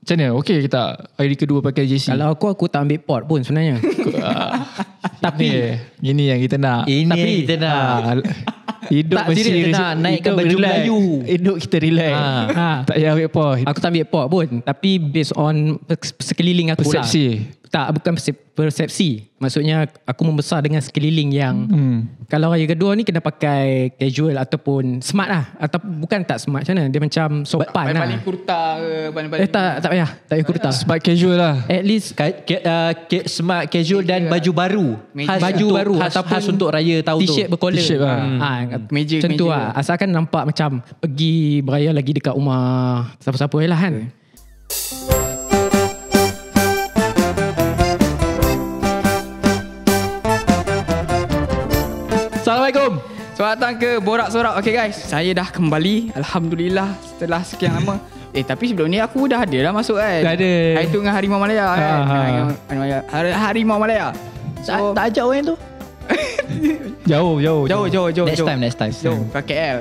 Macam mana? Okey ke tak hari kedua pakai jersey? Kalau aku tak ambil pot pun sebenarnya. Tapi ini yang kita nak. Ini Tapi, yang kita nak. Hidup Tak, mesti serius, kita nak naikkan baju relax. Melayu. Hidup kita relax. Tak payah ambil point. Aku tak ambil pot pun. Tapi based on sekeliling aku Persepsi. lah. Tak, bukan persepsi. Maksudnya aku membesar dengan sekeliling yang kalau raya kedua ni kena pakai casual ataupun smart lah. Atau bukan tak smart, macam mana? Dia macam sopan lah. Paling kurta ke paling Tak payah. Tak payah kurta. Smart casual lah. At least Smart casual dan baju baru. baju baru Khas untuk raya tahun tu. T-shirt berkolor. T-shirt lah. Meja, Macam tu meja. lah. Asalkan nampak macam pergi beraya lagi dekat rumah siapa-siapa lah kan. Assalamualaikum. Selamat datang ke Borak Sorak. Okay guys, saya dah kembali. Alhamdulillah setelah sekian lama. Tapi sebelum ni aku dah ada dah masuk kan. Dah ada. Hari tu dengan Harimau Malaya kan. Harimau Malaya. Tak ajak orang tu. Jauh. Next time. Jauh kat KL.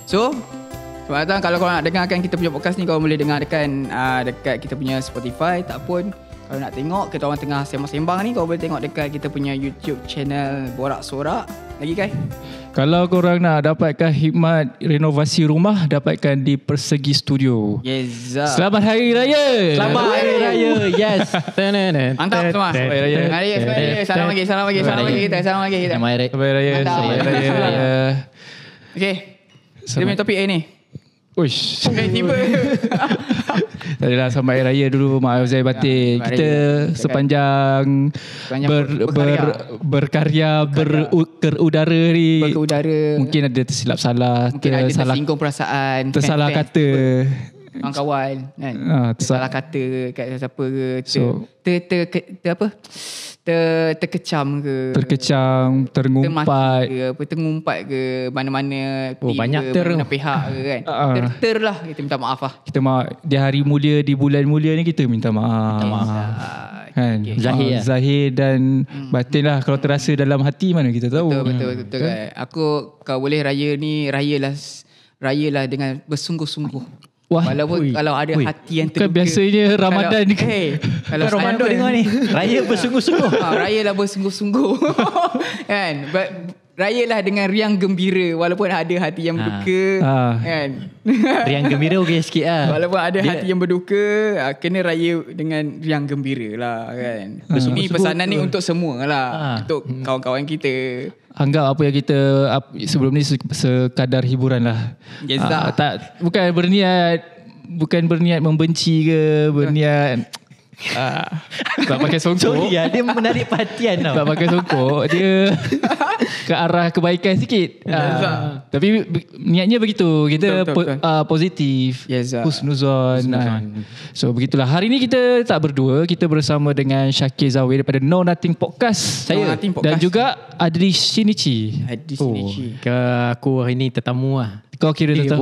So selamat datang. Kalau korang nak dengarkan kita punya podcast ni, korang boleh dengarkan dekat kita punya Spotify. Tak pun, kalau nak tengok kita orang tengah sembang-sembang ni, korang boleh tengok dekat kita punya YouTube channel Borak Sorak. Lagi kan? Kalau korang nak dapatkan hikmat renovasi rumah, dapatkan di Persegi Studio. Yes. Selamat Hari Raya. Selamat Hari Raya. Yes. Mantap semua. Selamat Hari Raya. Salam lagi kita. Selamat Hari Selamat Hari Raya. Mantap. Selamat Hari Raya. Okay. Kita punya topik hari ni. Uish. Tiba. Tak adalah, selamat Hari Raya dulu Mak Zai Batin. Selamat Kita Hari Raya. sepanjang berkarya berudara ni, Berkeudara. mungkin ada tersilap salah, Mungkin ada tersinggung perasaan. tersalah fans-fans kata. Kawan-kawan kan. Tersalah kata kat siapa ke. Terkecam ke. Terkecam, terngumpat. Termaki ke, terngumpat ke mana-mana tim banyak ke, ter. mana piak ke kan. Ter lah. Kita minta maaf lah. Kita di hari mulia, di bulan mulia ni kita minta maaf. Kan? Okay. Zahir lah. Zahir dan batin lah. Kalau terasa dalam hati, mana kita tahu. Betul kan. Kau boleh raya ni, rayalah dengan bersungguh-sungguh. Wah, Walaupun kalau ada hati yang Bukan terluka. biasanya Ramadan ni. Kalau Ramadan dengar ni. Raya bersungguh-sungguh. Rayalah bersungguh-sungguh. Kan? Rayalah dengan riang gembira walaupun ada hati yang berduka. Kan? Riang gembira okey sikit lah. Walaupun ada hati yang berduka, kena raya dengan riang gembira lah kan. Ini pesanan ni untuk semua lah. Untuk kawan-kawan kita. Anggap apa yang kita sebelum ni sekadar hiburan lah. Tak, bukan berniat membenci ke, berniat tak pakai songkok. Sorry lah, dia menarik perhatian tau. Tak pakai songkok, dia ke arah kebaikan sikit. Tapi niatnya begitu. Kita Betul. positif. Yes, Husnuzon. So begitulah. Hari ni kita tak berdua, kita bersama dengan Syakir Zawi daripada No Nothing Podcast. Saya Nothing Podcast. Dan juga Adri Shinichi. Hadis ni. Aku hari ni tetamu lah. Kau kira tentang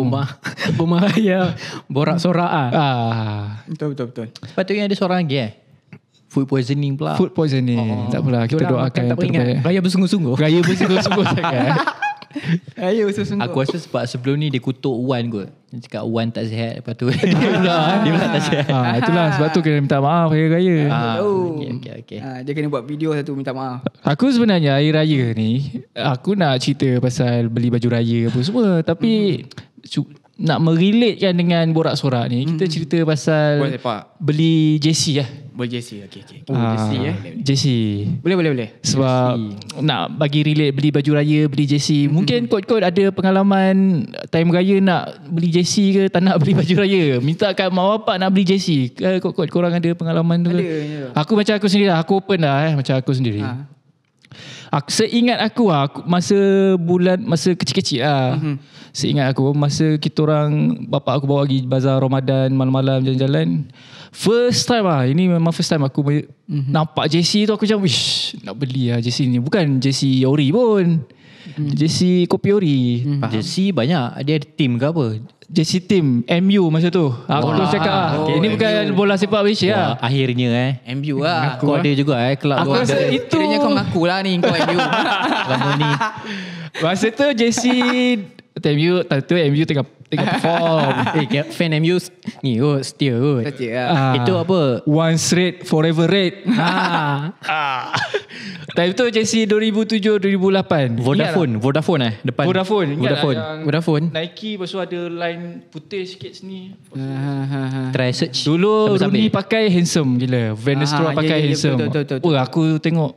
Rumah raya Borak Sorak lah. Betul. Patutnya ada seorang lagi food poisoning pula. Food poisoning. Tak apalah, kita Itulah, doakan makan yang tak beringat. terbaik. Raya bersungguh-sungguh. Raya bersungguh-sungguh sangat. Ayo bersungguh. Aku rasa sebab sebelum ni dia kutuk Wan kot. Dia cakap Wan tak sihat. Lepas tu dia pula tak sihat. Itulah sebab tu kena minta maaf Hari Raya. Okay. Dia kena buat video satu minta maaf. Aku sebenarnya Hari Raya ni, aku nak cerita pasal beli baju raya apa semua. Tapi nak merelatekan dengan Borak Sorak ni, kita cerita pasal Boleh pak. beli JC lah. Boleh JC. Okay. JC. Boleh. Sebab nak bagi relate beli baju raya, beli JC. Mungkin kod-kod ada pengalaman time raya nak beli JC ke tak nak beli baju raya. Minta kat mak bapak nak beli JC. Kod-kod korang ada pengalaman tu ke? Ada. Aku macam aku sendiri lah. Aku open lah macam aku sendiri. Seingat aku masa kecil-kecil lah. Seingat aku masa kita orang, bapak aku bawa pergi bazar Ramadan malam-malam jalan-jalan. First time lah. Ini memang first time aku nampak JC tu, aku macam wish nak beli lah JC ni. Bukan JC ori pun. JC kopi ori. JC banyak. Dia ada team ke apa? JC team MU masa tu. Aku terus cakap lah. Ini bukan bola sepak Malaysia lah. Akhirnya MU lah. Kau ada juga kelab Aku luar rasa negara. itu Kiranya kau mengaku lah ni kau MU. Lama ni. masa tu JC MU tengah tengok perform. Fan MU ni setia kot. Itu apa? Once rate, forever rate. Time tu jersey 2007-2008. Vodafone depan. Vodafone. Vodafone. Nike, lepas tu ada line putih sikit sini. Try search. Dulu Sambil-sambil. Rooney pakai handsome gila. Van der Strohe pakai handsome. Betul. Oh, aku tengok.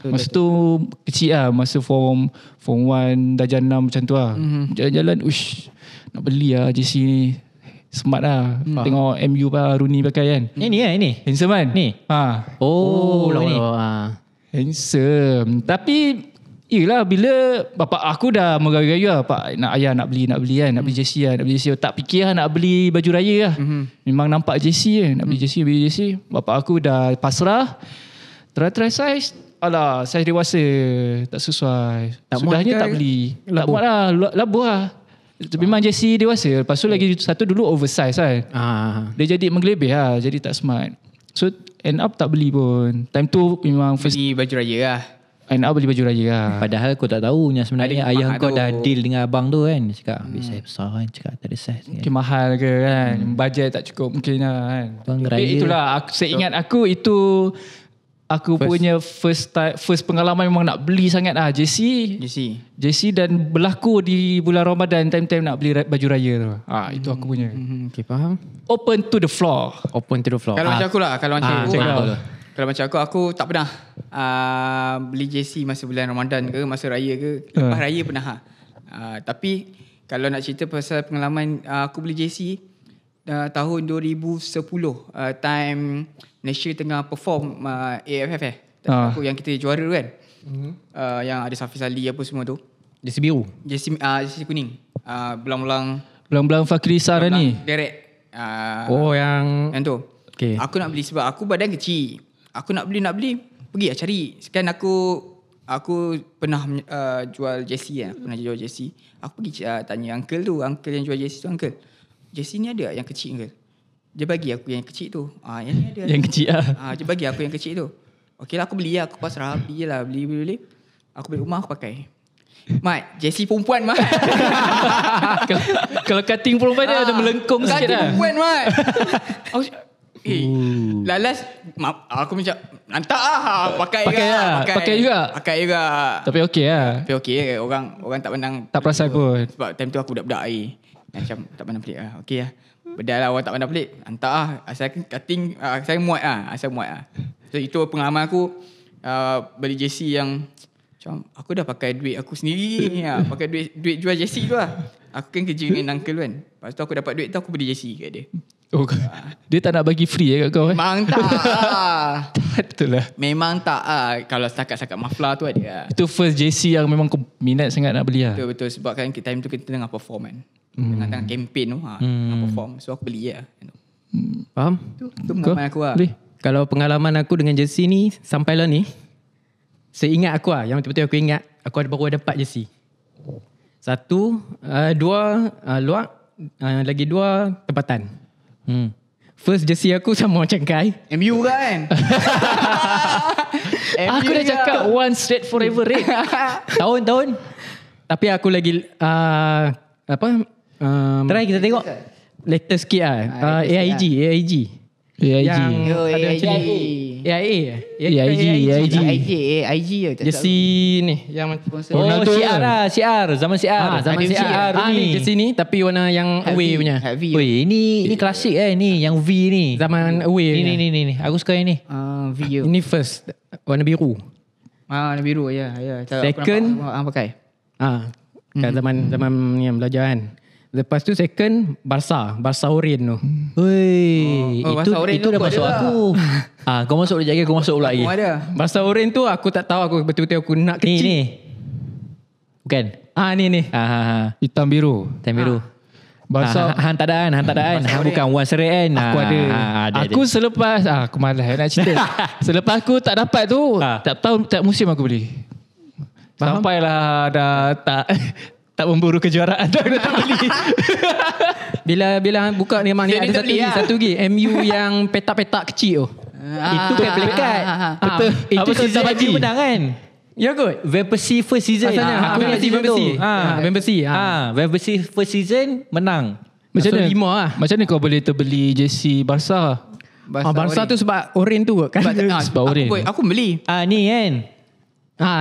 Masa tu kecil lah. Masa form 1 darjah 6 macam tu lah. Jalan-jalan, ush, nak beli lah jersey ni. Smart lah. Tengok MU pa Rooney pakai kan. Ini. Handsome kan? Ni. Oh, ini. Handsome. Tapi yelah, bila bapak aku dah merayu-rayu lah, Pak, ayah nak beli kan, nak beli jersey lah, nak beli jersey. Tak fikir lah nak beli baju raya lah. Memang nampak jersey kan, nak beli jersey. Bapak aku dah pasrah. Try size. Alah, size dewasa tak sesuai. Sudahnya tak beli. Tak muat lah, labuh lah. Memang jersey dewasa. Lepas tu lagi satu dulu oversize kan. Dia jadi menggelebih lah, jadi tak smart. So end up tak beli pun. Time tu memang first Beli baju raya lah. end up beli baju raya lah. Padahal kau tak tahu yang sebenarnya Ada ayah mahal kau tu. dah deal dengan abang tu kan. Dia cakap ambil size besar kan. Cakap tak ada size kan. Mungkin mahal ke kan, bajet tak cukup mungkin lah kan. Bang Tapi raya. itulah seingat aku itu aku punya first pengalaman memang nak beli sangat lah jersey dan berlaku di bulan Ramadan time-time nak beli baju raya tu. Itu aku punya. Okay, faham. Open to the floor. Open to the floor. Kalau macam aku lah, kalau macam aku, betul. kalau macam aku tak pernah beli jersey masa bulan Ramadan ke, masa raya ke. Lepas raya pernah tapi kalau nak cerita pasal pengalaman aku beli jersey tahun 2010, time Malaysia tengah perform AFF aku yang kita juara tu kan. Yang ada Safiz Ali apa semua tu. Jersey biru. Jersey kuning. Belang-belang Fakri Sara ni. Direct. Yang tu. Okay. Aku nak beli sebab aku badan kecil. Aku nak beli pergi lah cari. Sekarang aku pernah jual jersey kan. Pernah jual jersey. Aku pergi tanya uncle yang jual jersey tu, uncle, jersey ni ada yang kecil uncle? Dia bagi aku yang kecil tu. Yang ni ada. Yang kecil lah. Dia bagi aku yang kecil tu. Okey lah, aku beli lah. Aku pasrah. Beli. Aku beli rumah aku pakai. Mat, jersey perempuan Mat. Kalau cutting perempuan dia ada melengkung sikit Cutting lah. perempuan Mat. Lalas aku macam hantar pakai juga. Tapi okey lah. Tapi okey, orang tak pandang, Tak perasan pun. sebab time tu aku budak-budak air. Macam tak pandang pelik lah. Okey lah. Bedal lah, orang tak pandang pelik. Hantar asal cutting, saya muat lah. So itu pengalaman aku beli jersey yang macam aku dah pakai duit aku sendiri. Pakai duit jual jersey tu lah. Aku kan kerja dengan uncle kan. Lepas tu aku dapat duit tu, aku beli jersey kat dia. Oh, dia tak nak bagi free kat kau Memang tak. Betul lah. Memang tak. Kalau setakat mafla tu ada. Itu first JC yang memang kau minat sangat nak beli lah. Betul. Sebab kan time tu kita tengah perform kan. Tengah campaign tu. Tengah perform. So aku beli lah. Faham? Itu pengalaman aku lah. Boleh? Kalau pengalaman aku dengan jersey ni sampailah ni, seingat aku lah, yang betul-betul aku ingat, aku baru ada 4 jersey. 1, 2 luar, lagi 2 tempatan. First jersey aku sama macam Kai. MU kan? Aku dah cakap one straight forever red. Tahun. Tapi aku lagi Try kita tengok. latest sikit lah. AIG. AIG. Ada macam AIG. jersey ni yang Oh, CR. Zaman CR. zaman Ada CR ni jersey ni tapi warna yang away punya. Oi, ini klasik ni yang V ni. Zaman away punya. Ni. Aku suka yang ni. Video. Ini first warna biru. Warna biru ya. Second, pakai. Kat zaman yang belajar kan. Lepas tu second Barca Orange tu. Oi, itu dah masuk aku. Kau masuk sekejap lagi, aku masuk pula lagi. Barca Orange tu aku tak tahu, aku betul-betul aku nak kecil. Ni. Bukan. Ni. Hitam biru. Time biru. Bahasa Hantadaan. Bukan one seret kan. aku ada. Aku selepas aku malas nak cerita. Selepas aku tak dapat tu, tak musim aku beli. Sampailah dah tak memburu kejuaraan dah tak beli. Bila buka ni memang ni ada satu lagi MU yang petak-petak kecil tu. Itu kan pelekat. Betul. Itu season MU menang kan. Ya kot. Van Persie first season. Asalnya Aku ingat season tu. Van Persie. Van Persie first season menang. Macam Masuk mana? 5 lah. Macam mana kau boleh terbeli jersey Barca? Barca tu sebab orange tu kot kan. Sebab orange. Aku beli. Ni kan.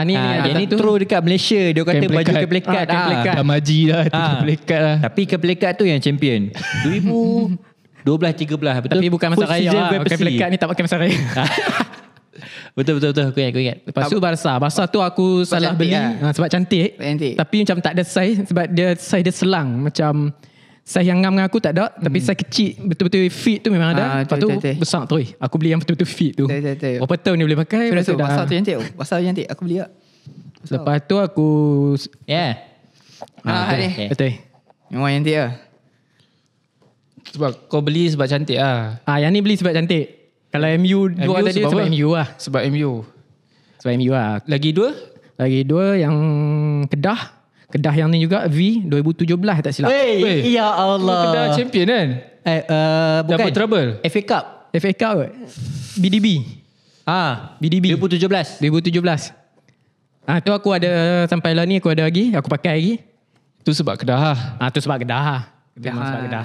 Ni Yang ni throw dekat Malaysia. Dia kata Kain baju pelekat. keplekat. Dah maji lah. Pelekat lah. Tapi keplekat tu yang champion. 2012-13 betul. Tapi bukan masa First raya season lah. Van Pakai Persie. pelekat ni tak pakai masa raya. Betul. Aku ingat. Lepas tu Barca tu aku salah cantik beli lah. sebab cantik. Cantik. Tapi macam tak ada size sebab size dia selang. Macam size yang ngam dengan aku tak ada. Tapi size kecil betul-betul fit tu memang ada. Lepas tu betul. besar tu. Aku beli yang betul-betul fit tu. Betul. Berapa tahun dia boleh pakai. Sudah lepas tu tu dah- Barca tu cantik. Barca tu cantik. Aku beli tak. Lepas tu aku Ni. betul. Memang cantik lah. Sebab kau beli sebab cantik lah. Yang ni beli sebab cantik. Kalau MU dua tadi sebab apa? MU lah. Sebab MU. Sebab MU lah. Lagi 2? Lagi 2 yang Kedah yang ni juga V 2017 tak silap. Wey, ya Allah. Kedah champion kan? Bukan. Dapat trouble. FA Cup. FA Cup kot. BDB. BDB 2017. 2017. Tu aku ada sampai lah ni aku ada lagi. Aku pakai lagi. Tu sebab Kedah lah. Tu sebab Kedah. Memang sebab Kedah.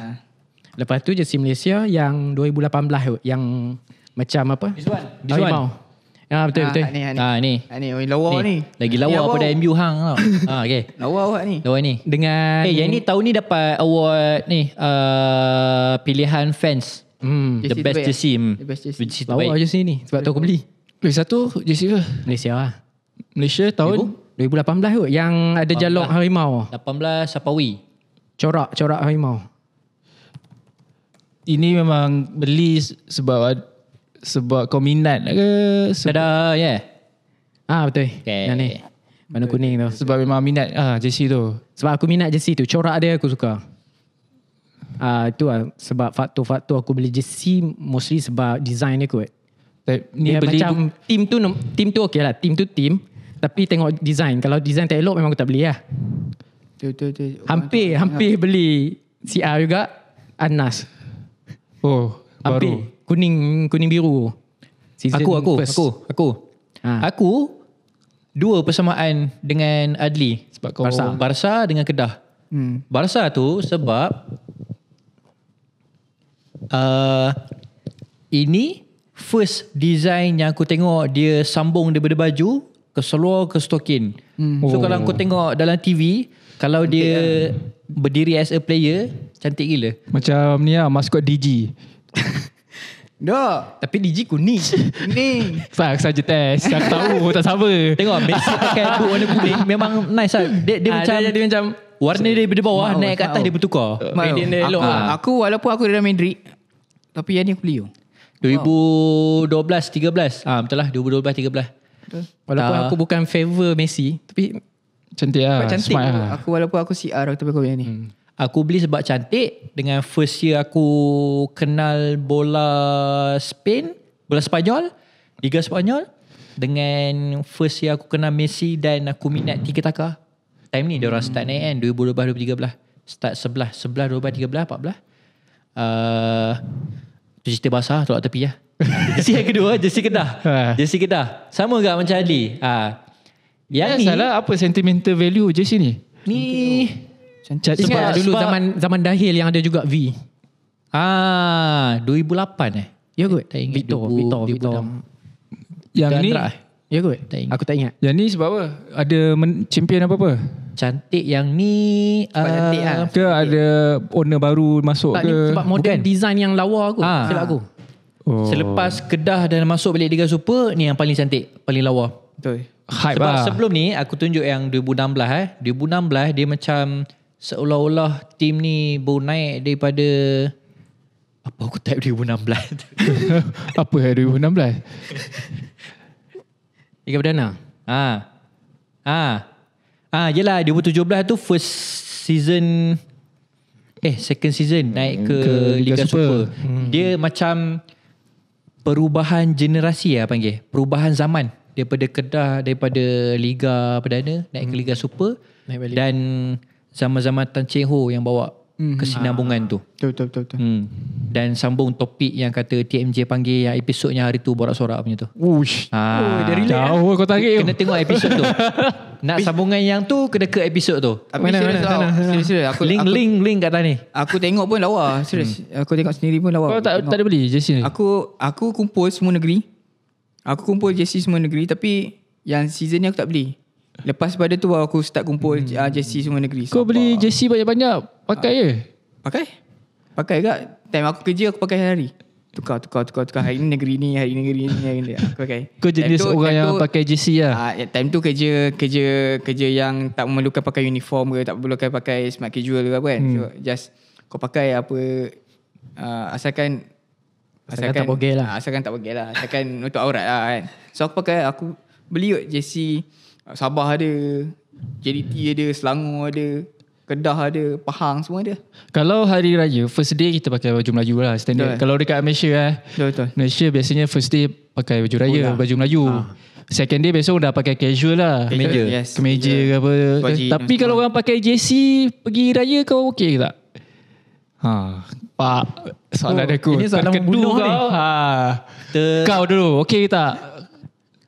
Lepas tu jersey Malaysia yang 2018 kot. Yang macam apa? This one. Harimau. Betul. Ni. Ni lawa ni. Lagi lawa pada MU hang tau. Okay. Lawa awak ni. Lawa ni. Dengan yang ni tahun ni dapat award ni pilihan fans. The Jersey best terbaik. jersey. The best jersey. Jersey lawa terbaik. jersey ni. Sebab tu aku beli. Satu jersey ke? Malaysia lah. Malaysia tahun? 2018 kot. Yang ada jalur harimau. 18 Sapawi. Corak harimau. Ini memang beli sebab kau minat ke? Tada, ya. Betul. Okay. Yang ni. Warna kuning tu. Sebab memang minat jersey tu. Sebab aku minat jersey tu. Corak dia aku suka. Itu lah. Sebab faktor-faktor aku beli jersey mostly sebab design dia kot. Ni Dia beli macam team tu okey lah. Team tu team. Tapi tengok design. Kalau design tak elok memang aku tak beli lah. Betul. Hampir beli CR juga. Anas. baru. Kuning biru. Season first. Aku. Aku 2 persamaan dengan Adli. Sebab kau Barca dengan Kedah. Barca tu sebab ini first design yang aku tengok dia sambung daripada baju ke seluar ke stokin. So kalau kau tengok dalam TV, kalau dia berdiri as a player, cantik gila. Macam ni lah, maskot DG. Dah. Tapi DG kuning. Ni. Saja test. Aku tahu, tak sabar. Tengok Messi pakai boot warna kuning, memang nice lah. Dia macam dia macam warna dia daripada bawah naik ke atas dia bertukar. Median dia elok lah. Aku walaupun aku Real Madrid, tapi yang ni aku beli. 2012-13. Betul lah 2012-13. Walaupun aku bukan favor Messi, tapi Cantik lah. cantik. Smart lah. Aku walaupun aku CR tapi aku yang ni. Aku beli sebab cantik. Dengan first year aku kenal bola Spain, bola Spanyol, Liga Spanyol. Dengan first year aku kenal Messi dan aku minat Tiki Taka. Time ni dia orang start naik kan 2012-2013. Start 11, 12, 13, 14. Tu cerita basah tolak tepi lah. Jersey yang kedua, jersey Kedah. Jersey Kedah. Sama tak macam Adli? Yang ni salah apa sentimental value jersey ni? ni ingat dulu zaman Dahil yang ada juga V. 2008 Ya kot. Tak ingat. Victor. 2006. Yang ni Gandra. Ya kot. Tak ingat. Aku tak ingat. Yang ni sebab apa? Ada champion apa-apa? Cantik yang ni cantik lah. Ke ada owner baru masuk Tak, ni ke? sebab model design yang lawa aku. Silap aku. Selepas Kedah dan masuk balik Liga Super, ni yang paling cantik, paling lawa. Betul. Hype Sebab lah. sebelum ni aku tunjuk yang 2016 2016 dia macam seolah-olah tim ni baru naik daripada apa aku type 2016. Apa 2016? Liga Perdana. Yelah 2017 tu first season second season naik ke Liga Super. Dia macam perubahan generasi lah panggil. Perubahan zaman daripada Kedah, daripada Liga Perdana naik ke Liga Super Naik balik. dan zaman-zaman Tan Cheng Ho yang bawa kesinambungan tu. Betul. Dan sambung topik yang kata TMJ panggil yang episodnya hari tu borak-sorak punya tu. Uish. Dia relate Jauh kau tarik. kena tengok episod tu. Nak sambungan yang tu kena ke episod tu. Tapi serius Link kat atas ni. Aku tengok pun lawa. Serius. Aku tengok sendiri pun lawa. Kau tak ada beli jersey ni? Aku kumpul semua negeri. Aku kumpul jersey semua negeri. Tapi yang season ni aku tak beli. Lepas pada tu aku start kumpul jersey semua negeri. Kau beli jersey banyak-banyak pakai je? Pakai kat time aku kerja aku pakai hari. Tukar. Hari ni negeri ni, hari ni aku pakai. Kau jenis orang yang pakai jersey lah? Time tu kerja yang tak memerlukan pakai uniform ke, tak memerlukan pakai smart casual ke apa kan. So just kau pakai apa asalkan tak bogel lah. Asalkan tak bogel lah. Asalkan untuk aurat lah kan. So aku beli jersey Sabah ada, JDT ada, Selangor ada, Kedah ada, Pahang semua ada. Kalau hari raya first day kita pakai baju Melayu lah standard. Kalau dekat Malaysia Betul. Malaysia biasanya first day pakai baju raya, baju Melayu. Second day besok dah pakai casual lah. Kemeja. Yes. Kemeja ke apa. Tapi kalau orang pakai jersey pergi raya kau okey ke tak? Pak, soalan aku. Ini soalan membunuh kau. ni. Kau dulu okey ke tak?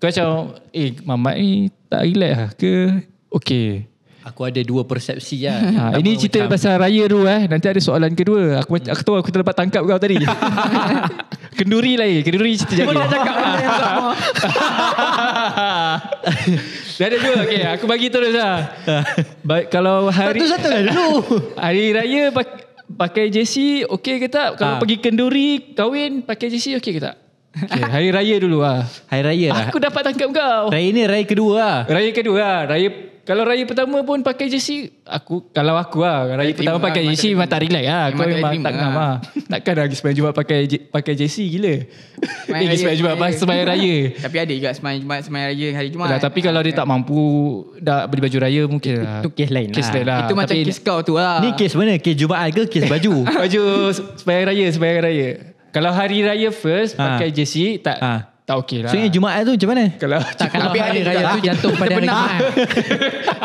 Kau macam Mamat ni tak relax lah ke okey? Aku ada dua persepsi lah. Ini cerita pasal raya dulu Nanti ada soalan kedua. Aku tahu aku terdapat tangkap kau tadi. Kenduri cerita jaga. Kau nak cakap yang sama. Dah ada dua. Okay, aku bagi terus lah. Kalau hari Satu-satu lah dulu. Hari raya pakai jersey okey ke tak? Kalau pergi kenduri kahwin pakai jersey okey ke tak? Okay, hari raya dulu lah. Hari raya lah. Aku dapat tangkap kau. Raya ni raya kedua lah. Raya kedua lah. Kalau raya pertama pun pakai jersey, kalau aku lah, raya pertama pakai jersey memang tak relax lah. Kau memang tak ngam lah. Takkan lagi sembahyang Jumaat pakai jersey gila. Sembahyang Jumaat sembahyang raya. Tapi ada juga sembahyang raya hari Jumaat. Tapi kalau dia tak mampu dah beli baju raya mungkin lah. Itu kes lain lah. Itu macam kes kau tu lah. Ni kes mana? Kes Jumaat ke kes baju? Baju sembahyang raya. Kalau hari raya first pakai jersey tak okey lah. So yang Jumaat tu macam mana? Kalau Tapi hari raya tu jatuh pada hari Jumaat.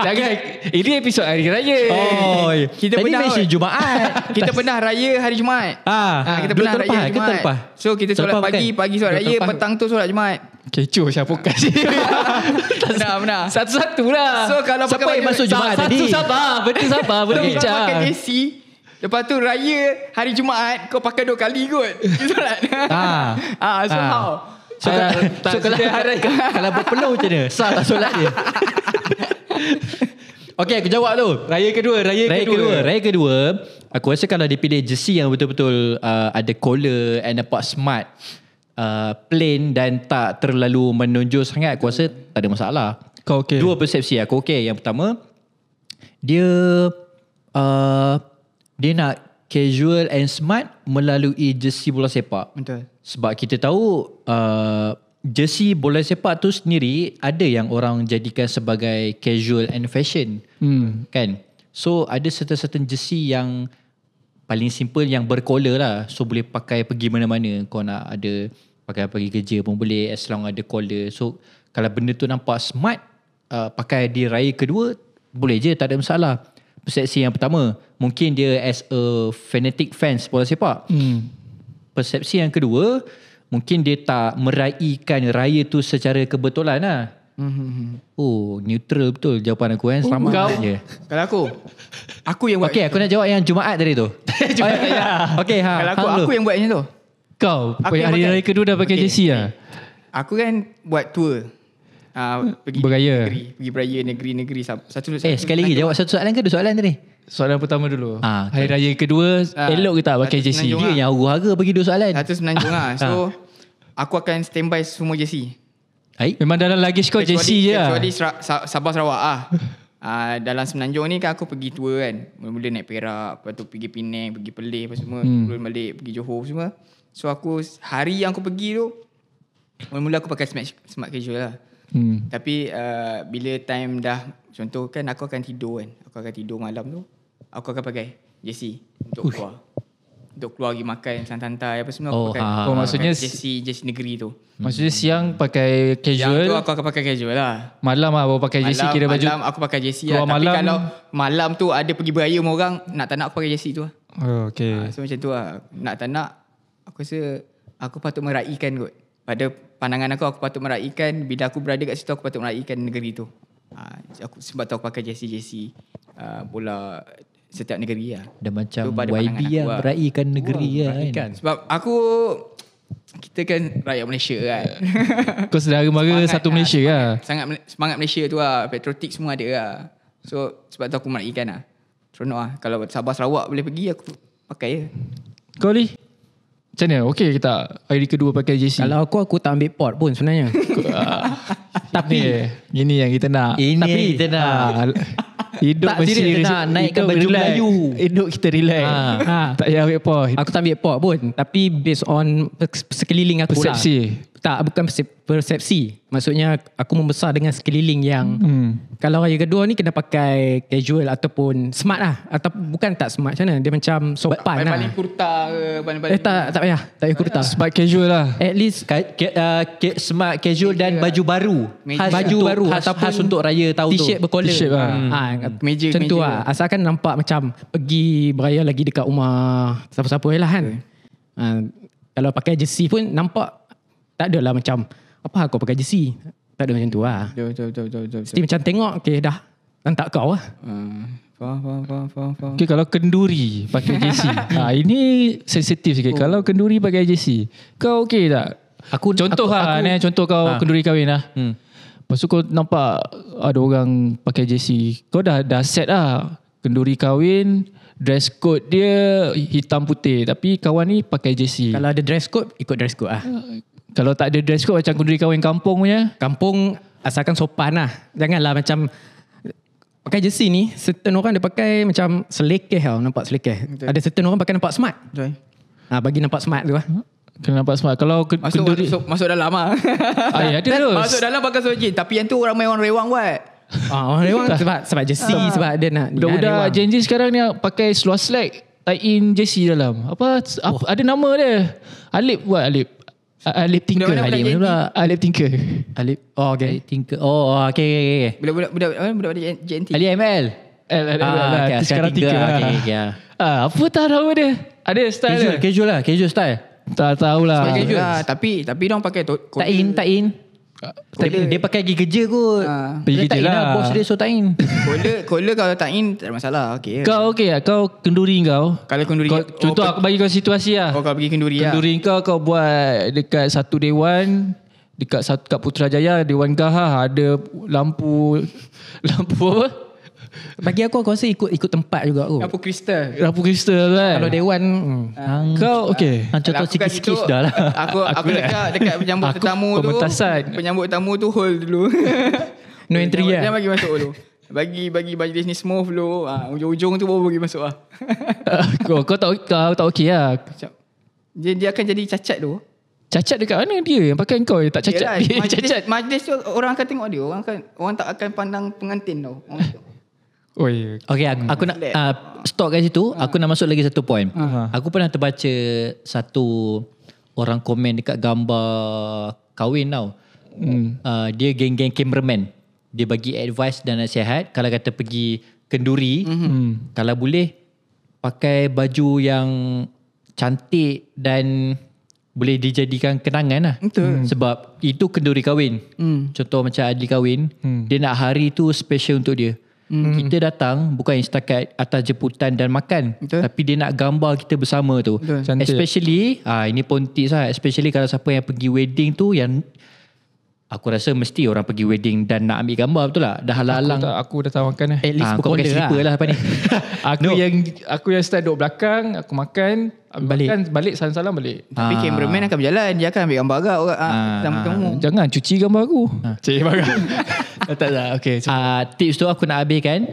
jangan. Ini episod hari raya. Kita tadi pernah mention Jumaat. Kita pernah raya hari Jumaat. Kita pernah raya hari Jumaat. So kita solat pagi solat raya, petang tu solat Jumaat. Kecoh siapa podcast ni. Benar. Satu-satu lah. So kalau Siapa pakai yang masuk Jumaat tadi? Betul sabar. Berbincang. pakai jersey, lepas tu raya hari Jumaat kau pakai 2 kali kot. Solat. So how? So kalau kalau berpeluh macam mana? Sah tak solat dia? Okay, aku jawab tu. Raya kedua. Aku rasa kalau dia pilih jersey yang betul-betul ada collar and nampak smart, plain dan tak terlalu menonjol sangat, aku rasa tak ada masalah. Kau okey? Dua persepsi aku okey. Yang pertama, dia nak casual and smart melalui jersey bola sepak. Betul. Sebab kita tahu jersey bola sepak tu sendiri ada yang orang jadikan sebagai casual and fashion. Kan? So ada certain jersey yang paling simple yang bercollar lah. So boleh pakai pergi mana-mana. Kau nak ada pakai pergi kerja pun boleh as long ada collar. So kalau benda tu nampak smart, pakai di raya kedua boleh je, tak ada masalah. Persepsi yang pertama, mungkin dia as a fanatic fans bola sepak. Persepsi yang kedua, mungkin dia tak meraihkan raya tu secara kebetulan lah. Oh, neutral betul jawapan aku kan. Selamat je. Kalau aku yang buat. Okay, aku nak jawab yang Jumaat tadi tu. Okay, Kalau aku yang buat macam tu. Kau Aku yang hari pakai. raya kedua dah pakai jersey lah. Aku kan buat tour. Pergi Beraya. Pergi beraya negeri-negeri. Satu Sekali lagi jawab satu soalan ke dua soalan tadi? Soalan pertama dulu. Okay. Hari raya kedua elok ke tak pakai satu jersey? Semenanjung Dia yang huru-hara bagi dua soalan. Satu semenanjung lah. So aku akan standby semua jersey. Memang dalam luggage kau jersey je lah. Kecuali Sabah Sarawak lah. Dalam semenanjung ni kan aku pergi tour kan. Mula-mula naik Perak, lepas tu pergi Penang, pergi Perlis apa semua, turun balik pergi Johor semua. So aku hari yang aku pergi tu mula-mula aku pakai smart casual lah. Tapi bila time dah, contoh kan aku akan tidur kan. Aku akan tidur malam tu, aku akan pakai jersey untuk keluar. untuk keluar pergi makan santai-santai apa semua Oh, aku pakai. Oh, maksudnya jersey negeri tu. Maksudnya siang pakai casual, Yang tu aku akan pakai casual lah. malam baru pakai jersey, kira baju. Malam aku pakai jersey keluar lah. Tapi malam. kalau malam tu ada pergi beraya sama orang, nak tak nak aku pakai jersey tu lah. Oh, okay. So macam tu lah. Nak tak nak, aku rasa aku patut meraihkan kot. Pada pandangan aku patut meraihkan. Bila aku berada kat situ, aku patut meraihkan negeri tu. Sebab tu aku pakai jersey bola setiap negeri lah. Dah macam Tu pada YB pandangan aku lah, lah. meraihkan negeri lah kan. Sebab kita kan rakyat Malaysia kan. Kau saudara mara satu Malaysia lah. Semangat Malaysia tu lah. Patriotik semua ada lah. So sebab tu aku meraihkan lah. Seronok lah. Kalau Sabah Sarawak boleh pergi, aku pakai je. Kau Li, macam mana? Okay ke tak hari kedua pakai jersey? Kalau aku tak ambil pot pun sebenarnya. Tapi gini yang kita nak. Ini Tapi, yang kita nak. Hidup Tak, mesti serius, kita nak naikkan hidup baju relax. Melayu. Hidup kita relax. Tak payah ambil point. Aku tak ambil pot pun. Tapi based on sekeliling aku Persepsi. lah. Tak, bukan persepsi. Maksudnya aku membesar dengan sekeliling yang kalau hari kedua ni kena pakai casual ataupun smart lah. Atau bukan tak smart, macam mana? Dia macam sopan lah. Paling kurta ke paling Tak payah. Tak payah kurta. Smart casual lah. At least Smart casual dan baju baru. Meja. baju untuk, baru khas untuk raya tahun tu. T-shirt bercollar. T-shirt lah. Meja, Macam tu meja. lah. Asalkan nampak macam pergi beraya lagi dekat rumah siapa-siapa lah kan. Kalau pakai jersey pun nampak tak adalah macam apa aku pakai jersey. Tak ada macam tu lah. Betul. Mesti macam tengok okay dah. Lantak kau lah. Okay, kalau kenduri pakai jersey. Ini sensitif sikit. Kalau kenduri pakai jersey, kau okay tak? Contoh kau kenduri kahwin lah. Lepas tu kau nampak ada orang pakai jersey. Kau dah set lah. Kenduri kahwin, dress code dia hitam putih. Tapi kawan ni pakai jersey. Kalau ada dress code, ikut dress code lah. Kalau tak ada dress code macam kenduri kahwin kampung punya. Kampung asalkan sopan lah. Janganlah macam pakai jersey ni, certain orang dia pakai macam selekeh tau. Nampak selekeh. Betul. Ada certain orang pakai nampak smart. Betul. Bagi nampak smart tu lah. Kena nampak smart. Kalau kenduri Masuk dalam lah. ada terus. Masuk dalam pakai soji. Tapi yang tu ramai orang rewang buat. Orang rewang sebab jersey, sebab dia nak Budak-budak Gen Z sekarang ni pakai seluar slack, tie in jersey dalam. Apa ada nama dia. Alip Alip Tinker. Budak-budak Gen Z. Alip Tinker. Alip. Oh okay. Tinker. Oh, okay. Budak-budak JNT. Ali ML. Okay, sekarang Tinker. Okay. Apa tak nama dia? Ada style dia. Casual lah. Casual style. Tak tahulah. Tapi diorang pakai Tak in. Dia pakai pergi kerja kot. Pergi Tak kerja in lah. Bos dia so tak in. Collar kalau tak in tak ada masalah. Okay. Kau okay tak? Kau kenduri kau. Kalau kenduri Contoh aku bagi kau situasi lah. kalau pergi kenduri lah. Kenduri kau buat dekat satu dewan, dekat Putrajaya, Dewan Gahah, ada lampu apa? Bagi aku rasa ikut tempat juga aku. Lampu kristal. Lampu kristal kan. Kalau dewan Kau okay. Contoh Aku kat sikit-sikit situ, dah lah. Aku dekat penyambut tetamu tu. Penyambut tamu tu hold dulu. no entry lah. Jangan bagi masuk dulu. Bagi majlis ni smooth dulu. Ujung-ujung tu baru bagi masuk lah. Kau tak okay lah. Dia akan jadi cacat tu. Cacat dekat mana dia? Yang pakai kau tak cacat. Yelah, Dia cacat. majlis tu orang akan tengok dia. Orang tak akan pandang pengantin tau. Oi. Okay, aku nak stop kat situ. Aku nak masuk lagi satu point. Aku pernah terbaca satu orang komen dekat gambar kahwin tau. Dia geng-geng cameraman. Dia bagi advice dan nasihat. Kalau kata pergi kenduri, kalau boleh pakai baju yang cantik dan boleh dijadikan kenangan lah. Betul. Sebab itu kenduri kahwin. Contoh macam Adli kahwin, dia nak hari tu special untuk dia. Kita datang bukan setakat atas jemputan dan makan. Betul. Tapi dia nak gambar kita bersama tu. Betul. Cantik. Especially ini pun tips lah. Especially kalau siapa yang pergi wedding tu, yang aku rasa mesti orang pergi wedding dan nak ambil gambar, betul tak? Dah halang-halang. Aku dah tahu makan At least kau pakai slipper lah apa ni. Aku yang start duduk belakang, aku makan, balik salam-salam balik. Tapi cameraman akan berjalan. Dia akan ambil gambar agak orang tamu-tamu. Jangan cuci gambar aku. Cik barang. tak. Okay. Tips tu aku nak habiskan.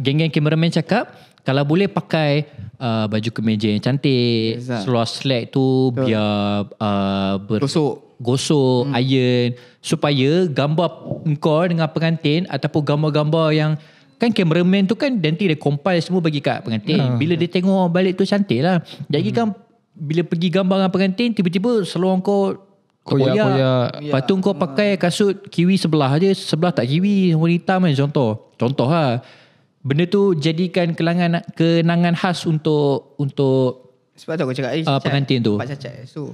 Geng-geng cameraman cakap kalau boleh pakai baju kemeja yang cantik, Exact. seluar slack tu biar gosok iron, supaya gambar engkau dengan pengantin ataupun gambar-gambar yang kan cameraman tu kan nanti dia compile semua bagi kat pengantin. Bila dia tengok balik tu cantik lah. Jadi kan bila pergi gambar dengan pengantin, tiba-tiba seluar kau koyak. Lepas tu kau pakai kasut kiwi sebelah je, sebelah tak kiwi, warna hitam kan contoh lah. Benda tu jadikan kenangan khas untuk Sebab tu aku cakap pengantin tu. Pak cacat. So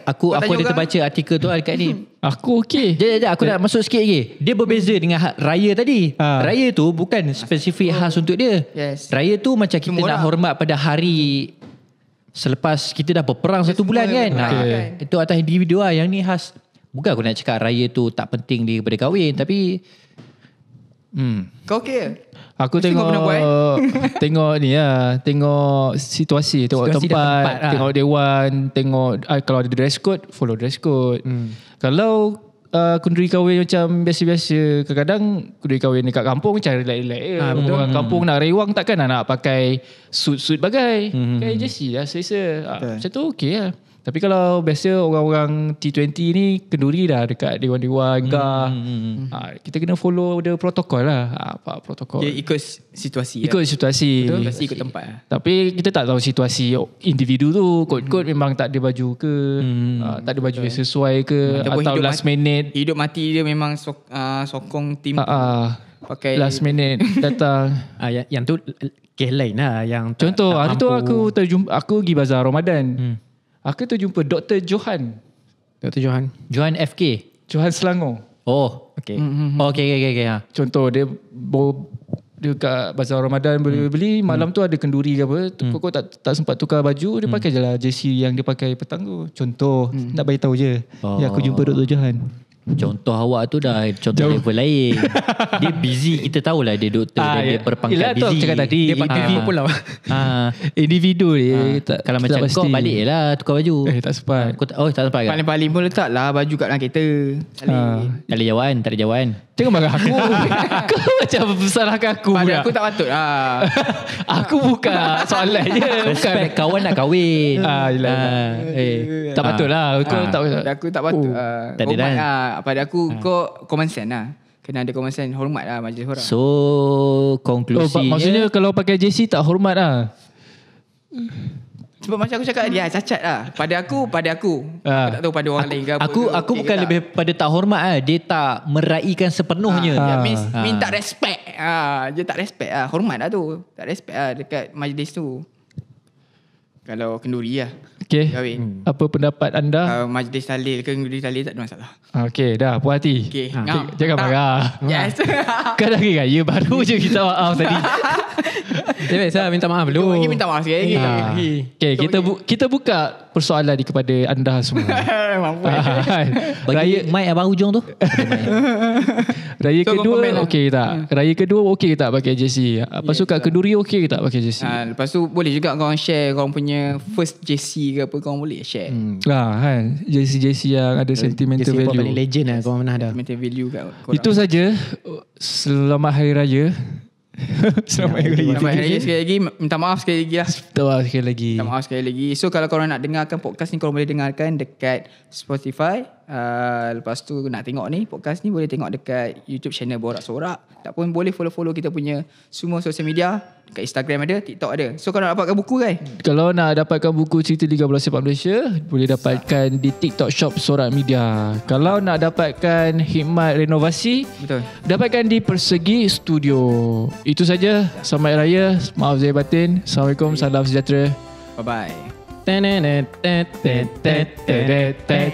Aku ada terbaca artikel tu dekat ni. Aku okey. Aku nak masuk sikit lagi. Dia berbeza dengan raya tadi. Raya tu bukan spesifik khas untuk dia. Yes. Raya tu macam kita Semua nak orang. hormat pada hari selepas kita dah berperang 1 bulan kan. Itu atas individu lah. Yang ni khas. Bukan aku nak cakap raya tu tak penting daripada kahwin, tapi Kau okey? Aku Mesti kau pernah buat, tengok ni lah, tengok situasi, tengok Situasi dan tempat, tempat lah. tengok dewan, tengok kalau ada dress code, follow dress code. Kalau kenduri kahwin macam biasa-biasa, kadang-kadang kenduri kahwin dekat kampung macam relax-relax je. Orang kampung nak rewang takkan nak pakai suit-suit bagai. Kayak jersey lah selesa. Macam tu okey lah. Tapi kalau biasa orang-orang T20 ni kenduri dah dekat dewan-dewan gah. Kita kena follow the protokol lah. Apa protokol? Dia ikut situasi. Ikut situasi. Situasi ikut tempat lah. Tapi kita tak tahu situasi individu tu. Kod-kod memang tak ada baju ke, tak ada baju yang sesuai ke, Ataupun atau last minute. Hidup mati dia memang sokong tim pakai Last minute datang. Yang tu kes lain lah. Yang Contoh tak hari tu mampu. aku pergi bazar Ramadan. Aku terjumpa Dr. Johan Dr. Johan. Johan FK. Johan Selangor. Oh, Okay. Okay. Contoh dia kat bazar Ramadan boleh beli, malam tu ada kenduri ke apa, kau tak sempat tukar baju, dia pakai je lah jersey yang dia pakai petang tu. Contoh, nak bagi tahu je. Ya, aku jumpa Dr. Johan. Contoh awak tu dah contoh level lain. Dia busy, kita tahulah dia doktor, dia berpangkat yelah, tu busy. aku cakap tadi. Dia pakai apa pula? Individu dia. Kalau kita macam tak kau pasti. balik lah tukar baju. Tak sempat. Tak sempat ke? Paling-paling pun letak lah baju kat dalam kereta. Tak ada jawaan, tak ada jawaan. Jangan marah aku. Kau macam salahkan aku Pada pula. aku tak patut lah. Aku buka soalan je. Bukan. Respect kawan nak kahwin. Yelah. Tak patut lah. Kau tak patut. Pada aku tak patut tak ada hormat dah. lah. Pada aku kau common sense lah. Kena ada common sense. Hormat lah majlis orang. So konklusinya Maksudnya kalau pakai jersey tak hormat lah. Sebab macam aku cakap dia cacat lah. Pada aku Aku tak tahu pada orang lain ke apa. Aku bukan lebih pada tak hormat lah. Dia tak meraihkan sepenuhnya. Dia minta respect. Dia tak respect lah. Hormat lah tu. Tak respect lah dekat majlis tu. Kalau kenduri lah. Okay. Kahwin. Apa pendapat anda? Majlis talil ke kenduri talil tak ada masalah. Okay, dah puas hati. Okay. Jangan marah. Yes. Kan hari raya baru je kita maaf tadi. Dia biasa minta maaf dulu. Lagi minta maaf sikit lagi. Okay, kita buka persoalan ni kepada anda semua. Mampu. Bagi mic abang hujung tu. Raya So, kedua komen lah. okey ke tak? Raya kedua okey ke tak pakai jersey? Lepas tu kat kenduri okey ke tak pakai jersey? Lepas tu boleh juga korang share korang punya first JC ke apa, korang boleh share. Kan jersey yang ada sentimental Dia paling value. legend lah kau pernah dah. Sentimental value kat korang. Itu saja. Selamat Hari Raya. Selamat Hari Raya. Selamat Hari Raya sekali lagi. Minta maaf sekali lagi lah. Minta maaf sekali lagi. Minta maaf sekali lagi. So kalau korang nak dengarkan podcast ni, korang boleh dengarkan dekat Spotify. Lepas tu nak tengok ni podcast ni boleh tengok dekat YouTube channel Borak Sorak. Tak pun boleh follow kita punya semua social media. Dekat Instagram ada, TikTok ada. So kalau nak dapatkan buku kan, Kalau nak dapatkan buku cerita Liga Bola Sepak Malaysia, boleh dapatkan di TikTok Shop Sorak Media. Kalau nak dapatkan khidmat renovasi, betul. dapatkan di Persegi Studio. Itu saja. Selamat Hari Raya. Maaf zahir batin. Assalamualaikum. Salam sejahtera. Bye bye. Tenet, tet, tet, tet, tet, tet.